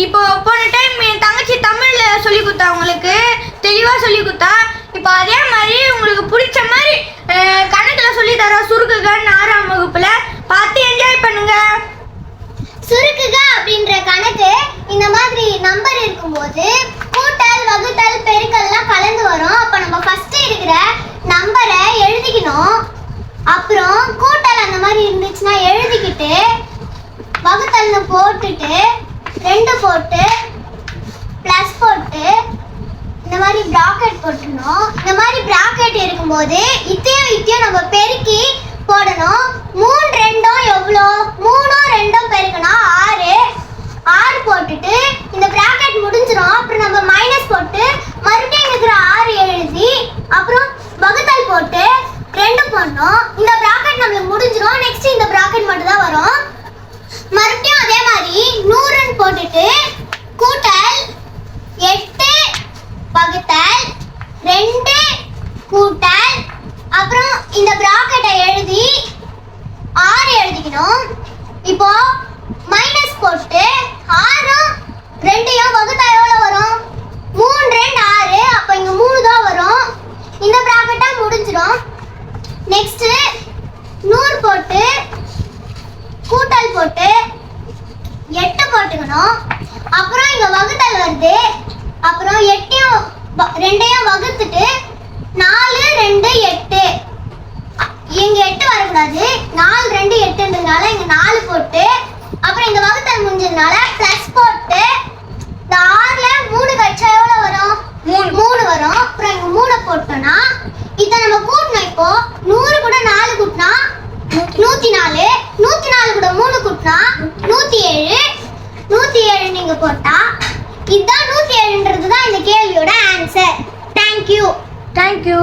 இப்போ போன டைம் என் தங்கச்சி தமிழ்ல சொல்லி கொடுத்தா, உங்களுக்கு தெளிவா சொல்லி கொடுத்தா. இப்போ அதே மாதிரி உங்களுக்கு பிடிச்ச மாதிரி கணக்குல சொல்லி தர சுருக்குகன்னு 6ஆம் வகுப்புல பார்த்து என்ஜாய் பண்ணுங்க. சுருக்குக அப்படின்ற கணக்கு இந்த மாதிரி நம்பர் இருக்கும்போது கூட்டல் வகுத்தல் பெருக்கல்லாம் கலந்து வரும். அப்ப நம்ம ஃபர்ஸ்ட் இருக்கிற நம்பரை எழுதிக்கணும். அப்புறம் கூட்டல் அந்த மாதிரி இருந்துச்சுன்னா எழுதிக்கிட்டு வகுத்தல்னு போட்டுட்டு 2 போட்டு பிளஸ் போட்டு இந்த மாதிரி பிராக்கெட் போட்டுணும். இந்த மாதிரி பிராக்கெட் இருக்கும்போது இத்தையும் நம்ம பெருக்கி போடணும். 3 2 எவ்வளோ? 3 2 பெருக்குனா 6. 6 போட்டுட்டு இந்த பிராக்கெட் முடிஞ்சிடும். அப்புறம் நம்ம மைனஸ் போட்டு மறுபடியும் இருக்கிற 6 எழுதி அப்புறம் வகுத்தல் போட்டு 2 போடணும். இந்த பிராக்கெட் நம்மளுக்கு முடிஞ்சிடும். நெக்ஸ்ட் இந்த பிராக்கெட் மட்டும் தான் வரும். மறுபடியும் அதே மாதிரி 100 போட்டுட்டு கூட்டல் 8 வகுத்தல் 2 கூட்டல் அப்புறம் இந்த பிராக்கெட்டை எழுதி 6 எழுதிக்கணும். இப்போ மைனஸ் போட்டு 6 2 வகுத்தா எவ்வளோ வரும்? 3 2 6. அப்போ இங்க 3 தான் வரும். இந்த பிராக்கெட்டா முடிஞ்சிடும். நெக்ஸ்ட் 100 போட்டு கூட்டல் போட்டு 8 போட்டுக்கணும். அப்புறம் இங்க வகுத்தல் வருது. அப்புறம் 8யும் 2யும் வகுத்துட்டு 4 2 8. இங்க 8 வரக்கூடாது. 4 2 8ன்றதுனால இங்க 4 போட்டு அப்புறம் இந்த வகுத்தல் முடிஞ்சதுனால பிளஸ் போட்டு இந்த 6ல 3 கழிச்சா எவ்வளவு வரும்? 3 வரும். அப்புறம் இங்க 3 போட்டோம்னா இத நம்ம கூட்டணும். இப்போ 100 கூட 4 கூட்டினா 104. 104 கூட 3 கூட்டினா 107. 107 நீங்க போட்டா இதுதான் 107ன்றது தான் இந்த கேள்வியோட ஆன்சர். தேங்க்யூ.